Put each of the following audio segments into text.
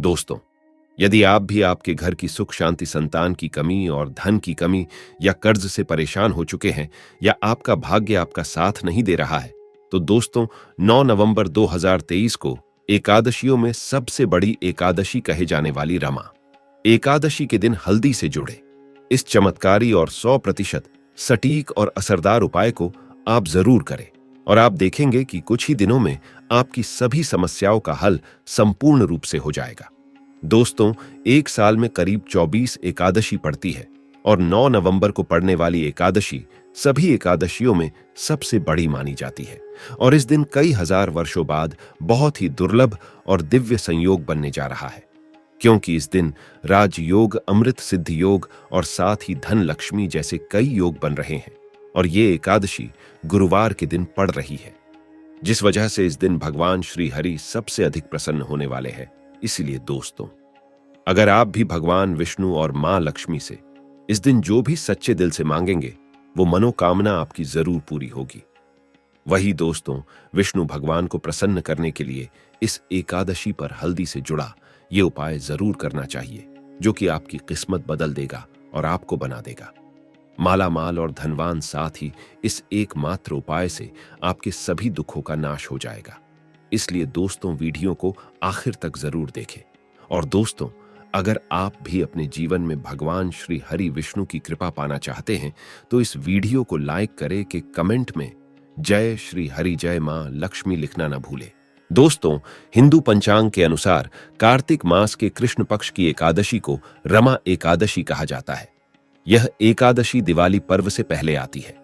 दोस्तों, यदि आप भी आपके घर की सुख शांति, संतान की कमी और धन की कमी या कर्ज से परेशान हो चुके हैं, या आपका भाग्य आपका साथ नहीं दे रहा है, तो दोस्तों 9 नवंबर 2023 को एकादशियों में सबसे बड़ी एकादशी कहे जाने वाली रमा एकादशी के दिन हल्दी से जुड़े इस चमत्कारी और 100% सटीक और असरदार उपाय को आप जरूर करें, और आप देखेंगे कि कुछ ही दिनों में आपकी सभी समस्याओं का हल संपूर्ण रूप से हो जाएगा। दोस्तों, एक साल में करीब 24 एकादशी पड़ती है, और 9 नवंबर को पड़ने वाली एकादशी सभी एकादशियों में सबसे बड़ी मानी जाती है, और इस दिन कई हजार वर्षों बाद बहुत ही दुर्लभ और दिव्य संयोग बनने जा रहा है, क्योंकि इस दिन राजयोग, अमृत सिद्धि योग और साथ ही धन लक्ष्मी जैसे कई योग बन रहे हैं, और ये एकादशी गुरुवार के दिन पड़ रही है, जिस वजह से इस दिन भगवान श्री हरि सबसे अधिक प्रसन्न होने वाले हैं। इसलिए दोस्तों, अगर आप भी भगवान विष्णु और मां लक्ष्मी से इस दिन जो भी सच्चे दिल से मांगेंगे, वो मनोकामना आपकी जरूर पूरी होगी। वही दोस्तों, विष्णु भगवान को प्रसन्न करने के लिए इस एकादशी पर हल्दी से जुड़ा ये उपाय जरूर करना चाहिए, जो कि आपकी किस्मत बदल देगा और आपको बना देगा माला माल और धनवान। साथ ही इस एकमात्र उपाय से आपके सभी दुखों का नाश हो जाएगा। इसलिए दोस्तों, वीडियो को आखिर तक जरूर देखें। और दोस्तों, अगर आप भी अपने जीवन में भगवान श्री हरि विष्णु की कृपा पाना चाहते हैं, तो इस वीडियो को लाइक करें कि कमेंट में जय श्री हरि, जय मां लक्ष्मी लिखना न भूले। दोस्तों, हिंदू पंचांग के अनुसार कार्तिक मास के कृष्ण पक्ष की एकादशी को रमा एकादशी कहा जाता है। यह एकादशी दिवाली पर्व से पहले आती है।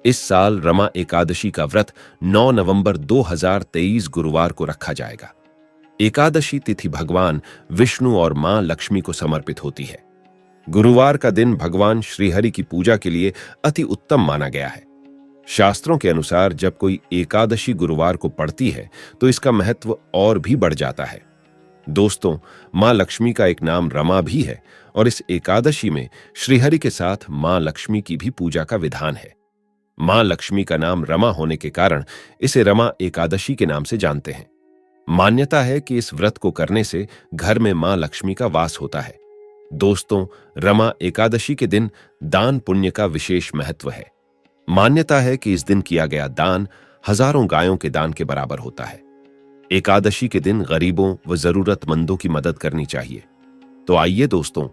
इस साल रमा एकादशी का व्रत 9 नवंबर 2023 गुरुवार को रखा जाएगा। एकादशी तिथि भगवान विष्णु और मां लक्ष्मी को समर्पित होती है। गुरुवार का दिन भगवान श्रीहरि की पूजा के लिए अति उत्तम माना गया है। शास्त्रों के अनुसार जब कोई एकादशी गुरुवार को पड़ती है, तो इसका महत्व और भी बढ़ जाता है। दोस्तों, मां लक्ष्मी का एक नाम रमा भी है, और इस एकादशी में श्रीहरि के साथ मां लक्ष्मी की भी पूजा का विधान है। मां लक्ष्मी का नाम रमा होने के कारण इसे रमा एकादशी के नाम से जानते हैं। मान्यता है कि इस व्रत को करने से घर में मां लक्ष्मी का वास होता है। दोस्तों, रमा एकादशी के दिन दान पुण्य का विशेष महत्व है। मान्यता है कि इस दिन किया गया दान हजारों गायों के दान के बराबर होता है। एकादशी के दिन गरीबों व जरूरतमंदों की मदद करनी चाहिए। तो आइए दोस्तों,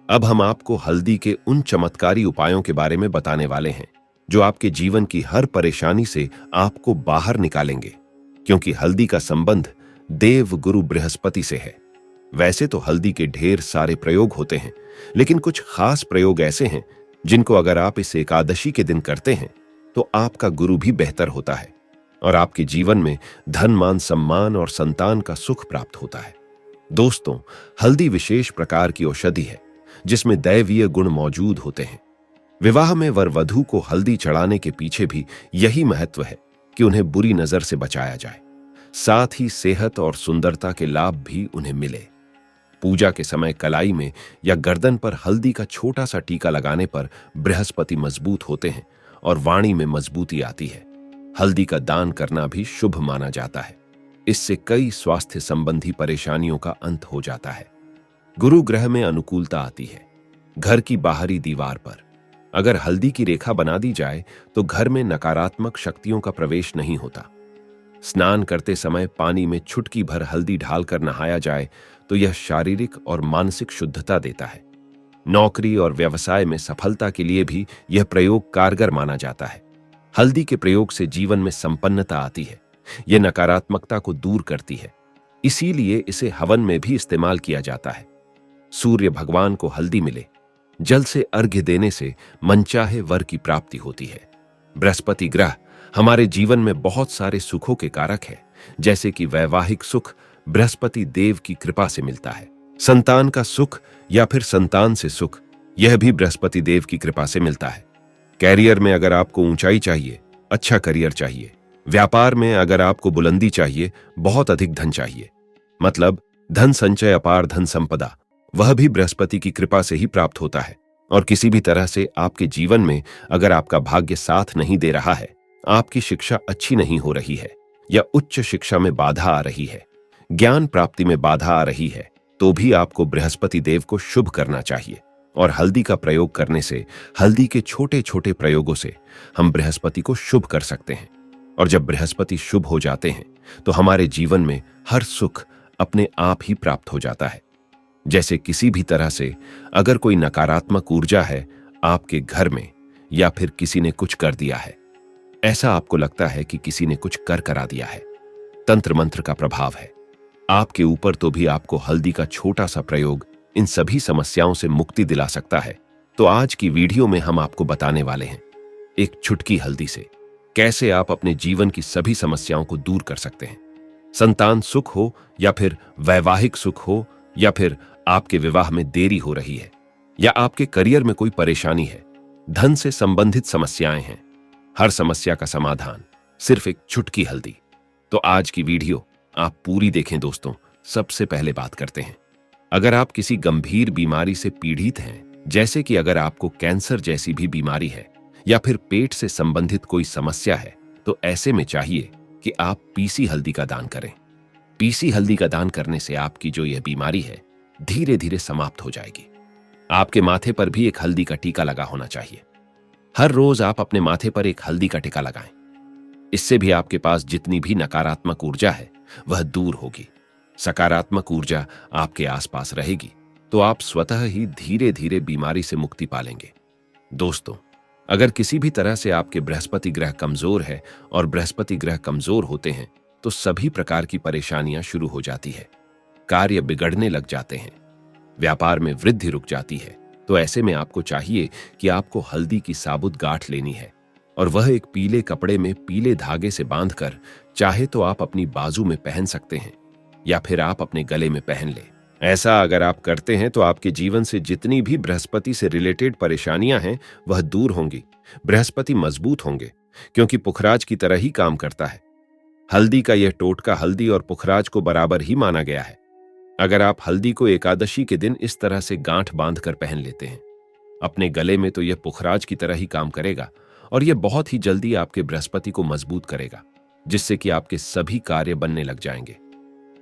अब हम आपको हल्दी के उन चमत्कारी उपायों के बारे में बताने वाले हैं, जो आपके जीवन की हर परेशानी से आपको बाहर निकालेंगे, क्योंकि हल्दी का संबंध देव गुरु बृहस्पति से है। वैसे तो हल्दी के ढेर सारे प्रयोग होते हैं, लेकिन कुछ खास प्रयोग ऐसे हैं जिनको अगर आप इस एकादशी के दिन करते हैं, तो आपका गुरु भी बेहतर होता है, और आपके जीवन में धन, मान, सम्मान और संतान का सुख प्राप्त होता है। दोस्तों, हल्दी विशेष प्रकार की औषधि है, जिसमें दैवीय गुण मौजूद होते हैं। विवाह में वर वधू को हल्दी चढ़ाने के पीछे भी यही महत्व है कि उन्हें बुरी नजर से बचाया जाए, साथ ही सेहत और सुंदरता के लाभ भी उन्हें मिले। पूजा के समय कलाई में या गर्दन पर हल्दी का छोटा सा टीका लगाने पर बृहस्पति मजबूत होते हैं और वाणी में मजबूती आती है। हल्दी का दान करना भी शुभ माना जाता है। इससे कई स्वास्थ्य संबंधी परेशानियों का अंत हो जाता है। गुरु ग्रह में अनुकूलता आती है। घर की बाहरी दीवार पर अगर हल्दी की रेखा बना दी जाए, तो घर में नकारात्मक शक्तियों का प्रवेश नहीं होता। स्नान करते समय पानी में चुटकी भर हल्दी ढालकर नहाया जाए, तो यह शारीरिक और मानसिक शुद्धता देता है। नौकरी और व्यवसाय में सफलता के लिए भी यह प्रयोग कारगर माना जाता है। हल्दी के प्रयोग से जीवन में संपन्नता आती है। यह नकारात्मकता को दूर करती है, इसीलिए इसे हवन में भी इस्तेमाल किया जाता है। सूर्य भगवान को हल्दी मिले, जल से अर्घ्य देने से मनचाहे वर की प्राप्ति होती है। बृहस्पति ग्रह हमारे जीवन में बहुत सारे सुखों के कारक है, जैसे कि वैवाहिक सुख बृहस्पति देव की कृपा से मिलता है। संतान का सुख या फिर संतान से सुख, यह भी बृहस्पति देव की कृपा से मिलता है। कैरियर में अगर आपको ऊंचाई चाहिए, अच्छा करियर चाहिए। व्यापार में अगर आपको बुलंदी चाहिए, बहुत अधिक धन चाहिए, मतलब धन संचय, अपार धन संपदा, वह भी बृहस्पति की कृपा से ही प्राप्त होता है। और किसी भी तरह से आपके जीवन में अगर आपका भाग्य साथ नहीं दे रहा है, आपकी शिक्षा अच्छी नहीं हो रही है, या उच्च शिक्षा में बाधा आ रही है, ज्ञान प्राप्ति में बाधा आ रही है, तो भी आपको बृहस्पति देव को शुभ करना चाहिए। और हल्दी का प्रयोग करने से, हल्दी के छोटे छोटे प्रयोगों से हम बृहस्पति को शुभ कर सकते हैं। और जब बृहस्पति शुभ हो जाते हैं तो हमारे जीवन में हर सुख अपने आप ही प्राप्त हो जाता है। जैसे किसी भी तरह से अगर कोई नकारात्मक ऊर्जा है आपके घर में, या फिर किसी ने कुछ कर दिया है, ऐसा आपको लगता है कि किसी ने कुछ कर करा दिया है, तंत्र मंत्र का प्रभाव है आपके ऊपर, तो भी आपको हल्दी का छोटा सा प्रयोग इन सभी समस्याओं से मुक्ति दिला सकता है। तो आज की वीडियो में हम आपको बताने वाले हैं एक चुटकी हल्दी से कैसे आप अपने जीवन की सभी समस्याओं को दूर कर सकते हैं। संतान सुख हो, या फिर वैवाहिक सुख हो, या फिर आपके विवाह में देरी हो रही है, या आपके करियर में कोई परेशानी है, धन से संबंधित समस्याएं हैं, हर समस्या का समाधान सिर्फ एक चुटकी हल्दी। तो आज की वीडियो आप पूरी देखें दोस्तों। सबसे पहले बात करते हैं, अगर आप किसी गंभीर बीमारी से पीड़ित हैं, जैसे कि अगर आपको कैंसर जैसी भी बीमारी है, या फिर पेट से संबंधित कोई समस्या है, तो ऐसे में चाहिए कि आप पीसी हल्दी का दान करें। पीसी हल्दी का दान करने से आपकी जो यह बीमारी है धीरे धीरे समाप्त हो जाएगी। आपके माथे पर भी एक हल्दी का टीका लगा होना चाहिए। हर रोज आप अपने माथे पर एक हल्दी का टीका लगाएं। इससे भी आपके पास जितनी भी नकारात्मक ऊर्जा है वह दूर होगी, सकारात्मक ऊर्जा आपके आसपास रहेगी, तो आप स्वतः ही धीरे धीरे बीमारी से मुक्ति पालेंगे। दोस्तों, अगर किसी भी तरह से आपके बृहस्पति ग्रह कमजोर है, और बृहस्पति ग्रह कमजोर होते हैं तो सभी प्रकार की परेशानियां शुरू हो जाती है, कार्य बिगड़ने लग जाते हैं, व्यापार में वृद्धि रुक जाती है। तो ऐसे में आपको चाहिए कि आपको हल्दी की साबुत गांठ लेनी है, और वह एक पीले कपड़े में पीले धागे से बांधकर, चाहे तो आप अपनी बाजू में पहन सकते हैं, या फिर आप अपने गले में पहन ले। ऐसा अगर आप करते हैं तो आपके जीवन से जितनी भी बृहस्पति से रिलेटेड परेशानियां हैं वह दूर होंगी। बृहस्पति मजबूत होंगे, क्योंकि पुखराज की तरह ही काम करता है। हल्दी का यह टोटका हल्दी और पुखराज को बराबर ही माना गया है। अगर आप हल्दी को एकादशी के दिन इस तरह से गांठ बांधकर पहन लेते हैं अपने गले में, तो यह पुखराज की तरह ही काम करेगा, और यह बहुत ही जल्दी आपके बृहस्पति को मजबूत करेगा, जिससे कि आपके सभी कार्य बनने लग जाएंगे।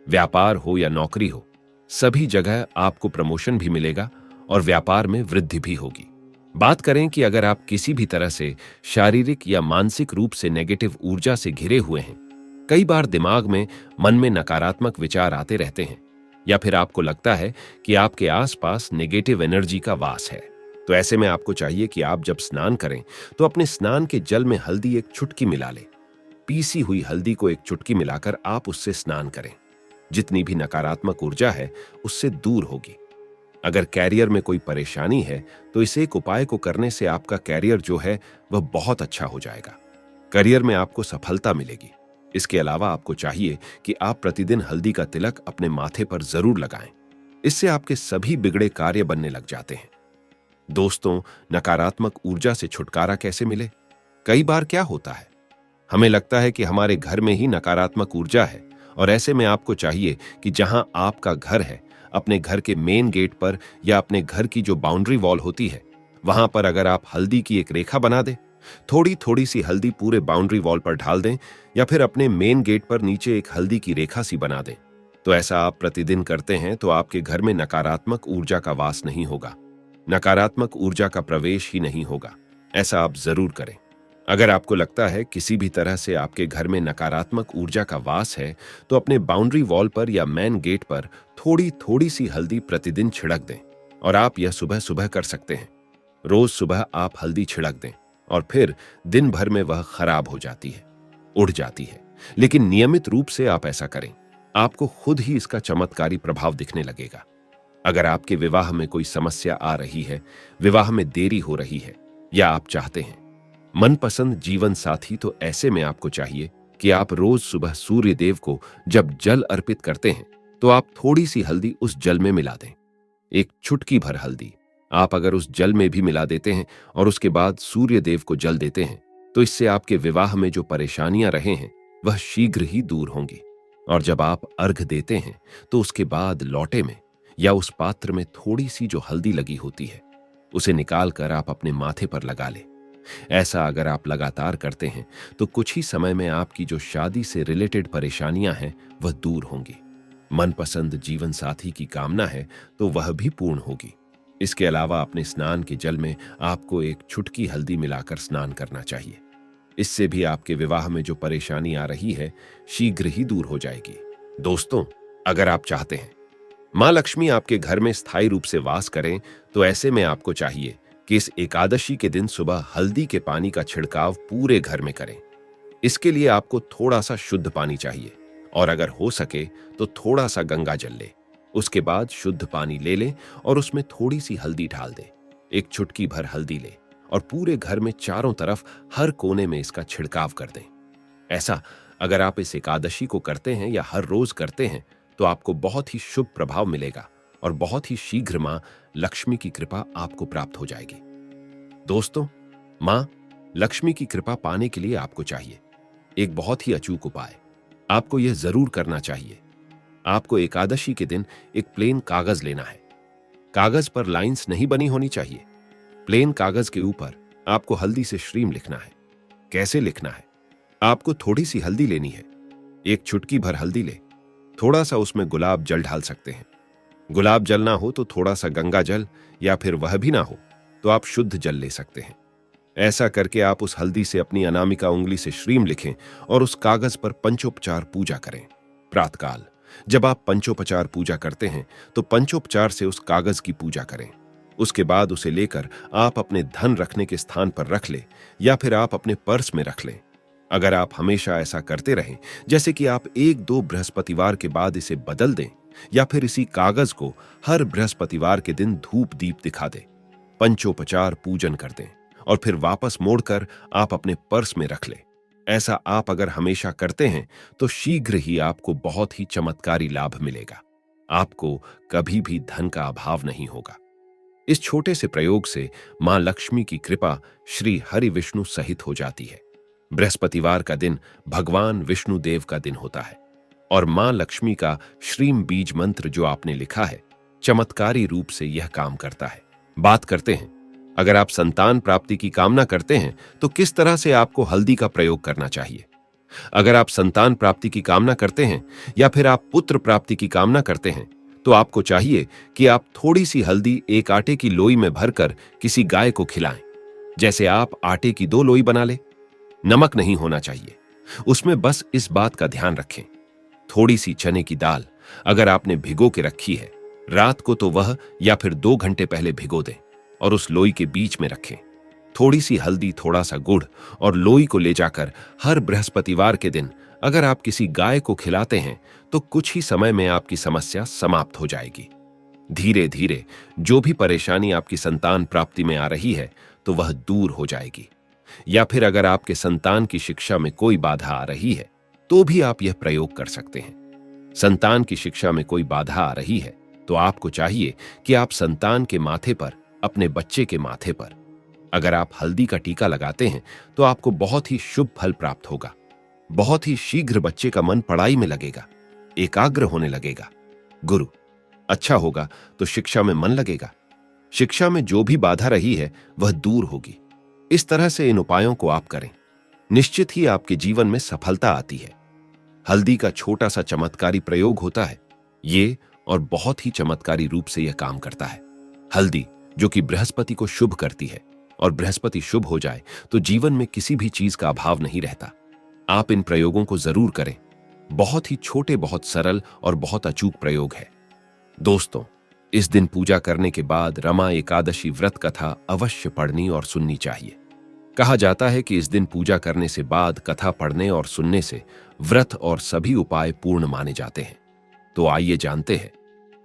व्यापार हो या नौकरी हो, सभी जगह आपको प्रमोशन भी मिलेगा और व्यापार में वृद्धि भी होगी। बात करें कि अगर आप किसी भी तरह से शारीरिक या मानसिक रूप से नेगेटिव ऊर्जा से घिरे हुए हैं, कई बार दिमाग में, मन में नकारात्मक विचार आते रहते हैं, या फिर आपको लगता है कि आपके आसपास नेगेटिव एनर्जी का वास है, तो ऐसे में आपको चाहिए कि आप जब स्नान करें तो अपने स्नान के जल में हल्दी एक चुटकी मिला लें। पीसी हुई हल्दी को एक चुटकी मिलाकर आप उससे स्नान करें। जितनी भी नकारात्मक ऊर्जा है उससे दूर होगी। अगर कैरियर में कोई परेशानी है तो इस एक उपाय को करने से आपका कैरियर जो है वह बहुत अच्छा हो जाएगा। करियर में आपको सफलता मिलेगी। इसके अलावा आपको चाहिए कि आप प्रतिदिन हल्दी का तिलक अपने माथे पर जरूर लगाएं। इससे आपके सभी बिगड़े कार्य बनने लग जाते हैं। दोस्तों, नकारात्मक ऊर्जा से छुटकारा कैसे मिले? कई बार क्या होता है, हमें लगता है कि हमारे घर में ही नकारात्मक ऊर्जा है, और ऐसे में आपको चाहिए कि जहां आपका घर है, अपने घर के मेन गेट पर या अपने घर की जो बाउंड्री वॉल होती है, वहां पर अगर आप हल्दी की एक रेखा बना दें, थोड़ी थोड़ी सी हल्दी पूरे बाउंड्री वॉल पर ढाल दें, या फिर अपने मेन गेट पर नीचे एक हल्दी की रेखा सी बना दें, तो ऐसा आप प्रतिदिन करते हैं तो आपके घर में नकारात्मक ऊर्जा का वास नहीं होगा, नकारात्मक ऊर्जा का प्रवेश ही नहीं होगा। ऐसा आप जरूर करें। अगर आपको लगता है किसी भी तरह से आपके घर में नकारात्मक ऊर्जा का वास है, तो अपने बाउंड्री वॉल पर या मेन गेट पर थोड़ी थोड़ी सी हल्दी प्रतिदिन छिड़क दें, और आप यह सुबह सुबह कर सकते हैं। रोज सुबह आप हल्दी छिड़क दें, और फिर दिन भर में वह खराब हो जाती है, उड़ जाती है। लेकिन नियमित रूप से आप ऐसा करें, आपको खुद ही इसका चमत्कारी प्रभाव दिखने लगेगा। अगर आपके विवाह में कोई समस्या आ रही है, विवाह में देरी हो रही है, या आप चाहते हैं मनपसंद जीवन साथी, तो ऐसे में आपको चाहिए कि आप रोज सुबह सूर्य देव को जब जल अर्पित करते हैं तो आप थोड़ी सी हल्दी उस जल में मिला दें। एक चुटकी भर हल्दी आप अगर उस जल में भी मिला देते हैं और उसके बाद सूर्य देव को जल देते हैं, तो इससे आपके विवाह में जो परेशानियां रहे हैं वह शीघ्र ही दूर होंगी। और जब आप अर्घ देते हैं तो उसके बाद लौटे में या उस पात्र में थोड़ी सी जो हल्दी लगी होती है उसे निकाल कर आप अपने माथे पर लगा लें। ऐसा अगर आप लगातार करते हैं तो कुछ ही समय में आपकी जो शादी से रिलेटेड परेशानियां हैं वह दूर होंगी। मनपसंद जीवन साथी की कामना है तो वह भी पूर्ण होगी। इसके अलावा अपने स्नान के जल में आपको एक चुटकी हल्दी मिलाकर स्नान करना चाहिए। इससे भी आपके विवाह में जो परेशानी आ रही है शीघ्र ही दूर हो जाएगी। दोस्तों, अगर आप चाहते हैं मां लक्ष्मी आपके घर में स्थायी रूप से वास करें तो ऐसे में आपको चाहिए कि इस एकादशी के दिन सुबह हल्दी के पानी का छिड़काव पूरे घर में करें। इसके लिए आपको थोड़ा सा शुद्ध पानी चाहिए और अगर हो सके तो थोड़ा सा गंगा जल ले। उसके बाद शुद्ध पानी ले लें और उसमें थोड़ी सी हल्दी डाल दें। एक चुटकी भर हल्दी ले और पूरे घर में चारों तरफ हर कोने में इसका छिड़काव कर दें। ऐसा अगर आप इस एकादशी को करते हैं या हर रोज करते हैं तो आपको बहुत ही शुभ प्रभाव मिलेगा और बहुत ही शीघ्र मां लक्ष्मी की कृपा आपको प्राप्त हो जाएगी। दोस्तों, मां लक्ष्मी की कृपा पाने के लिए आपको चाहिए एक बहुत ही अचूक उपाय। आपको यह जरूर करना चाहिए। आपको एकादशी के दिन एक प्लेन कागज लेना है। कागज पर लाइंस नहीं बनी होनी चाहिए। प्लेन कागज के ऊपर आपको हल्दी से श्रीम लिखना है। कैसे लिखना है? आपको थोड़ी सी हल्दी लेनी है। एक चुटकी भर हल्दी ले, थोड़ा सा उसमें गुलाब जल डाल सकते हैं। गुलाब जल ना हो तो थोड़ा सा गंगा जल, या फिर वह भी ना हो तो आप शुद्ध जल ले सकते हैं। ऐसा करके आप उस हल्दी से अपनी अनामिका उंगली से श्रीम लिखें और उस कागज पर पंचोपचार पूजा करें। प्रातःकाल जब आप पंचोपचार पूजा करते हैं तो पंचोपचार से उस कागज की पूजा करें। उसके बाद उसे लेकर आप अपने धन रखने के स्थान पर रख लें या फिर आप अपने पर्स में रख लें। अगर आप हमेशा ऐसा करते रहें, जैसे कि आप 1-2 बृहस्पतिवार के बाद इसे बदल दें या फिर इसी कागज को हर बृहस्पतिवार के दिन धूप दीप दिखा दें, पंचोपचार पूजन कर दें और फिर वापस मोड़कर आप अपने पर्स में रख लें। ऐसा आप अगर हमेशा करते हैं तो शीघ्र ही आपको बहुत ही चमत्कारी लाभ मिलेगा। आपको कभी भी धन का अभाव नहीं होगा। इस छोटे से प्रयोग से मां लक्ष्मी की कृपा श्री हरि विष्णु सहित हो जाती है। बृहस्पतिवार का दिन भगवान विष्णु देव का दिन होता है और मां लक्ष्मी का श्रीम बीज मंत्र जो आपने लिखा है चमत्कारी रूप से यह काम करता है। बात करते हैं, अगर आप संतान प्राप्ति की कामना करते हैं तो किस तरह से आपको हल्दी का प्रयोग करना चाहिए। अगर आप संतान प्राप्ति की कामना करते हैं या फिर आप पुत्र प्राप्ति की कामना करते हैं तो आपको चाहिए कि आप थोड़ी सी हल्दी एक आटे की लोई में भरकर किसी गाय को खिलाएं। जैसे आप आटे की 2 लोई बना ले। नमक नहीं होना चाहिए उसमें, बस इस बात का ध्यान रखें। थोड़ी सी चने की दाल अगर आपने भिगो के रखी है रात को तो वह या फिर 2 घंटे पहले भिगो दें और उस लोई के बीच में रखें। थोड़ी सी हल्दी, थोड़ा सा गुड़ और लोई को ले जाकर हर बृहस्पतिवार के दिन अगर आप किसी गाय को खिलाते हैं तो कुछ ही समय में आपकी समस्या समाप्त हो जाएगी। धीरे धीरे जो भी परेशानी आपकी संतान प्राप्ति में आ रही है तो वह दूर हो जाएगी। या फिर अगर आपके संतान की शिक्षा में कोई बाधा आ रही है तो भी आप यह प्रयोग कर सकते हैं। संतान की शिक्षा में कोई बाधा आ रही है तो आपको चाहिए कि आप संतान के माथे पर, अपने बच्चे के माथे पर अगर आप हल्दी का टीका लगाते हैं तो आपको बहुत ही शुभ फल प्राप्त होगा। बहुत ही शीघ्र बच्चे का मन पढ़ाई में लगेगा, एकाग्र होने लगेगा। गुरु अच्छा होगा तो शिक्षा में मन लगेगा। शिक्षा में जो भी बाधा रही है वह दूर होगी। इस तरह से इन उपायों को आप करें, निश्चित ही आपके जीवन में सफलता आती है। हल्दी का छोटा सा चमत्कारी प्रयोग होता है ये और बहुत ही चमत्कारी रूप से यह काम करता है। हल्दी जो कि बृहस्पति को शुभ करती है और बृहस्पति शुभ हो जाए तो जीवन में किसी भी चीज का अभाव नहीं रहता। आप इन प्रयोगों को जरूर करें। बहुत ही छोटे, बहुत सरल और बहुत अचूक प्रयोग है। दोस्तों, इस दिन पूजा करने के बाद रमा एकादशी व्रत कथा अवश्य पढ़नी और सुननी चाहिए। कहा जाता है कि इस दिन पूजा करने से बाद कथा पढ़ने और सुनने से व्रत और सभी उपाय पूर्ण माने जाते हैं। तो आइए जानते हैं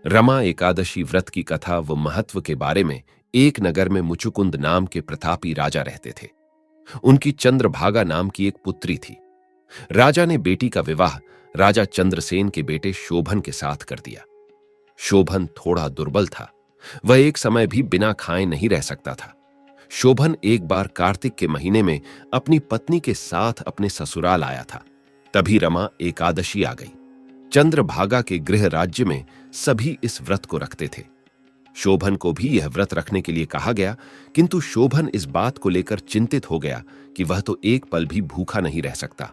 रमा एकादशी व्रत की कथा व महत्व के बारे में। एक नगर में मुचुकुंद नाम के प्रतापी राजा रहते थे। उनकी चंद्रभागा नाम की एक पुत्री थी। राजा ने बेटी का विवाह राजा चंद्रसेन के बेटे शोभन के साथ कर दिया। शोभन थोड़ा दुर्बल था, वह एक समय भी बिना खाए नहीं रह सकता था। शोभन एक बार कार्तिक के महीने में अपनी पत्नी के साथ अपने ससुराल आया था। तभी रमा एकादशी आ गई। चंद्रभागा के गृह राज्य में सभी इस व्रत को रखते थे। शोभन को भी यह व्रत रखने के लिए कहा गया, किंतु शोभन इस बात को लेकर चिंतित हो गया कि वह तो एक पल भी भूखा नहीं रह सकता।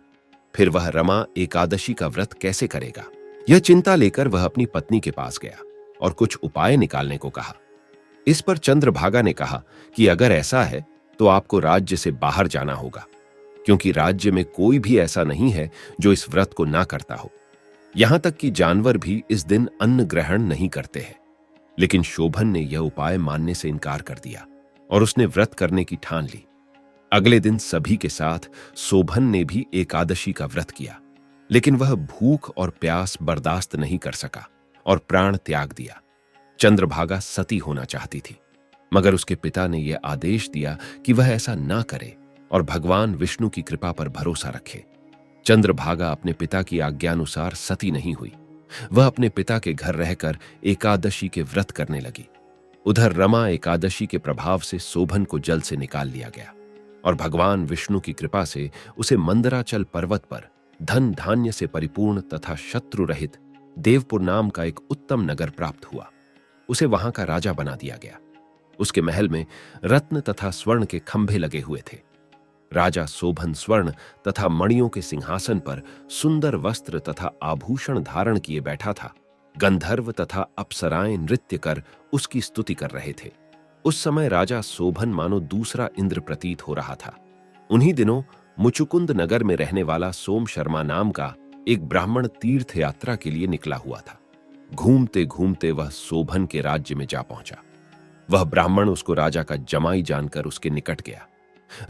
फिर वह रमा एकादशी का व्रत कैसे करेगा, यह चिंता लेकर वह अपनी पत्नी के पास गया और कुछ उपाय निकालने को कहा। इस पर चंद्रभागा ने कहा कि अगर ऐसा है तो आपको राज्य से बाहर जाना होगा, क्योंकि राज्य में कोई भी ऐसा नहीं है जो इस व्रत को ना करता हो। यहां तक कि जानवर भी इस दिन अन्न ग्रहण नहीं करते हैं। लेकिन शोभन ने यह उपाय मानने से इनकार कर दिया और उसने व्रत करने की ठान ली। अगले दिन सभी के साथ शोभन ने भी एकादशी का व्रत किया, लेकिन वह भूख और प्यास बर्दाश्त नहीं कर सका और प्राण त्याग दिया। चंद्रभागा सती होना चाहती थी, मगर उसके पिता ने यह आदेश दिया कि वह ऐसा ना करे और भगवान विष्णु की कृपा पर भरोसा रखे। चंद्रभागा अपने पिता की आज्ञानुसार सती नहीं हुई। वह अपने पिता के घर रहकर एकादशी के व्रत करने लगी। उधर रमा एकादशी के प्रभाव से शोभन को जल से निकाल लिया गया और भगवान विष्णु की कृपा से उसे मंदराचल पर्वत पर धन धान्य से परिपूर्ण तथा शत्रु रहित देवपुर नाम का एक उत्तम नगर प्राप्त हुआ। उसे वहां का राजा बना दिया गया। उसके महल में रत्न तथा स्वर्ण के खंभे लगे हुए थे। राजा शोभन स्वर्ण तथा मणियों के सिंहासन पर सुंदर वस्त्र तथा आभूषण धारण किए बैठा था। गंधर्व तथा अप्सराएं नृत्य कर उसकी स्तुति कर रहे थे। उस समय राजा शोभन मानो दूसरा इंद्र प्रतीत हो रहा था। उन्हीं दिनों मुचुकुंद नगर में रहने वाला सोम शर्मा नाम का एक ब्राह्मण तीर्थ यात्रा के लिए निकला हुआ था। घूमते घूमते वह शोभन के राज्य में जा पहुंचा। वह ब्राह्मण उसको राजा का जमाई जानकर उसके निकट गया।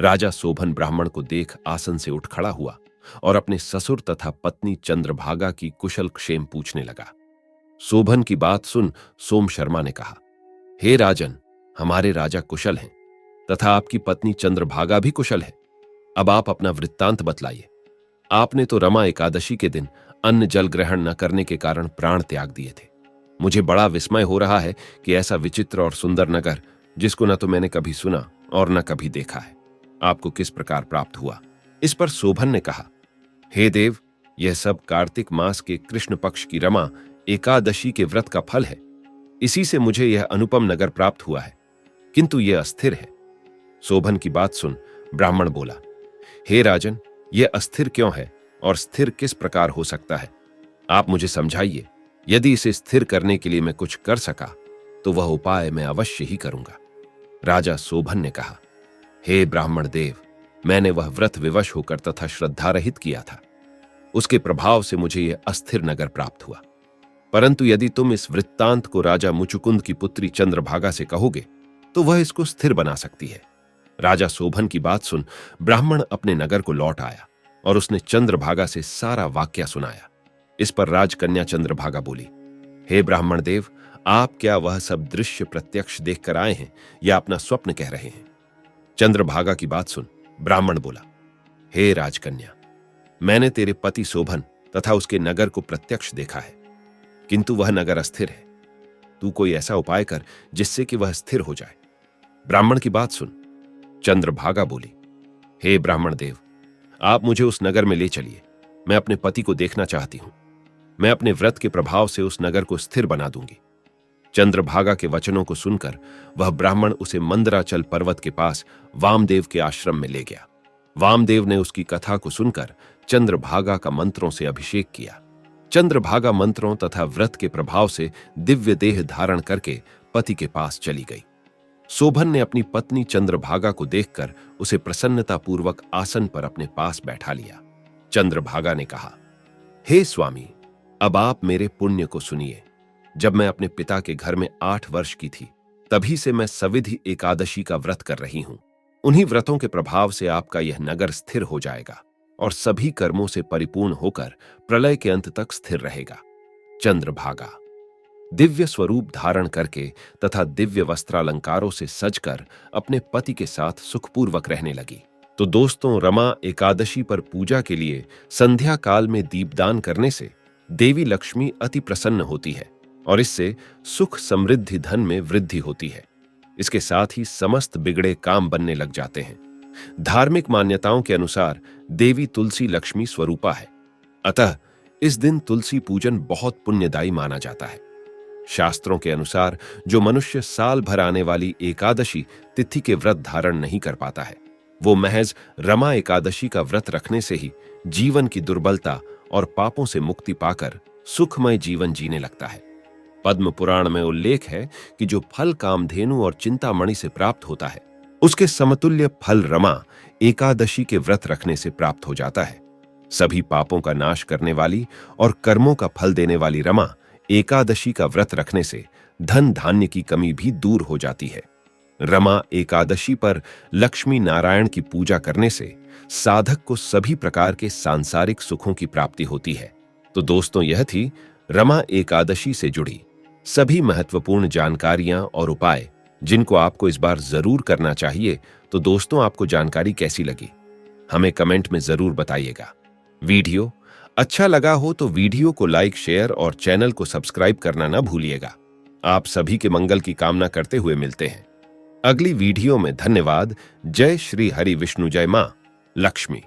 राजा शोभन ब्राह्मण को देख आसन से उठ खड़ा हुआ और अपने ससुर तथा पत्नी चंद्रभागा की कुशल क्षेम पूछने लगा। शोभन की बात सुन सोम शर्मा ने कहा, हे राजन, हमारे राजा कुशल हैं तथा आपकी पत्नी चंद्रभागा भी कुशल है। अब आप अपना वृत्तांत बतलाइए। आपने तो रमा एकादशी के दिन अन्न जल ग्रहण न करने के कारण प्राण त्याग दिए थे। मुझे बड़ा विस्मय हो रहा है कि ऐसा विचित्र और सुंदर नगर, जिसको न तो मैंने कभी सुना और न कभी देखा है, आपको किस प्रकार प्राप्त हुआ। इस पर शोभन ने कहा, हे देव, यह सब कार्तिक मास के कृष्ण पक्ष की रमा एकादशी के व्रत का फल है। इसी से मुझे यह अनुपम नगर प्राप्त हुआ है, किंतु यह अस्थिर है। शोभन की बात सुन ब्राह्मण बोला, हे राजन, यह अस्थिर क्यों है और स्थिर किस प्रकार हो सकता है? आप मुझे समझाइए। यदि इसे स्थिर करने के लिए मैं कुछ कर सका तो वह उपाय मैं अवश्य ही करूंगा। राजा शोभन ने कहा, हे ब्राह्मण देव, मैंने वह व्रत विवश होकर तथा श्रद्धा रहित किया था। उसके प्रभाव से मुझे यह अस्थिर नगर प्राप्त हुआ। परंतु यदि तुम इस वृत्तांत को राजा मुचुकुंद की पुत्री चंद्रभागा से कहोगे तो वह इसको स्थिर बना सकती है। राजा शोभन की बात सुन ब्राह्मण अपने नगर को लौट आया और उसने चंद्रभागा से सारा वाक्या सुनाया। इस पर राजकन्या चंद्रभागा बोली, हे ब्राह्मण देव, आप क्या वह सब दृश्य प्रत्यक्ष देखकर आए हैं या अपना स्वप्न कह रहे हैं? चंद्रभागा की बात सुन ब्राह्मण बोला, हे राजकन्या, मैंने तेरे पति शोभन तथा उसके नगर को प्रत्यक्ष देखा है, किंतु वह नगर अस्थिर है। तू कोई ऐसा उपाय कर जिससे कि वह स्थिर हो जाए। ब्राह्मण की बात सुन चंद्रभागा बोली, हे ब्राह्मण देव, आप मुझे उस नगर में ले चलिए। मैं अपने पति को देखना चाहती हूं। मैं अपने व्रत के प्रभाव से उस नगर को स्थिर बना दूंगी। चंद्रभागा के वचनों को सुनकर वह ब्राह्मण उसे मंदराचल पर्वत के पास वामदेव के आश्रम में ले गया। वामदेव ने उसकी कथा को सुनकर चंद्रभागा का मंत्रों से अभिषेक किया। चंद्रभागा मंत्रों तथा व्रत के प्रभाव से दिव्य देह धारण करके पति के पास चली गई। शोभन ने अपनी पत्नी चंद्रभागा को देखकर उसे प्रसन्नतापूर्वक आसन पर अपने पास बैठा लिया। चंद्रभागा ने कहा, हे स्वामी, अब आप मेरे पुण्य को सुनिए। जब मैं अपने पिता के घर में 8 वर्ष की थी, तभी से मैं सविधि एकादशी का व्रत कर रही हूं। उन्हीं व्रतों के प्रभाव से आपका यह नगर स्थिर हो जाएगा और सभी कर्मों से परिपूर्ण होकर प्रलय के अंत तक स्थिर रहेगा। चंद्रभागा दिव्य स्वरूप धारण करके तथा दिव्य वस्त्रालंकारों से सजकर अपने पति के साथ सुखपूर्वक रहने लगी। तो दोस्तों, रमा एकादशी पर पूजा के लिए संध्या काल में दीपदान करने से देवी लक्ष्मी अति प्रसन्न होती है और इससे सुख समृद्धि धन में वृद्धि होती है। इसके साथ ही समस्त बिगड़े काम बनने लग जाते हैं। धार्मिक मान्यताओं के अनुसार देवी तुलसी लक्ष्मी स्वरूपा है, अतः इस दिन तुलसी पूजन बहुत पुण्यदायी माना जाता है। शास्त्रों के अनुसार जो मनुष्य साल भर आने वाली एकादशी तिथि के व्रत धारण नहीं कर पाता है, वो महज रमा एकादशी का व्रत रखने से ही जीवन की दुर्बलता और पापों से मुक्ति पाकर सुखमय जीवन जीने लगता है। पद्म पुराण में उल्लेख है कि जो फल कामधेनु और चिंतामणि से प्राप्त होता है, उसके समतुल्य फल रमा एकादशी के व्रत रखने से प्राप्त हो जाता है। सभी पापों का नाश करने वाली और कर्मों का फल देने वाली रमा एकादशी का व्रत रखने से धन धान्य की कमी भी दूर हो जाती है। रमा एकादशी पर लक्ष्मी नारायण की पूजा करने से साधक को सभी प्रकार के सांसारिक सुखों की प्राप्ति होती है। तो दोस्तों, यह थी रमा एकादशी से जुड़ी सभी महत्वपूर्ण जानकारियां और उपाय जिनको आपको इस बार जरूर करना चाहिए। तो दोस्तों, आपको जानकारी कैसी लगी हमें कमेंट में जरूर बताइएगा। वीडियो अच्छा लगा हो तो वीडियो को लाइक, शेयर और चैनल को सब्सक्राइब करना ना भूलिएगा। आप सभी के मंगल की कामना करते हुए मिलते हैं अगली वीडियो में। धन्यवाद। जय श्री हरि विष्णु, जय मां लक्ष्मी।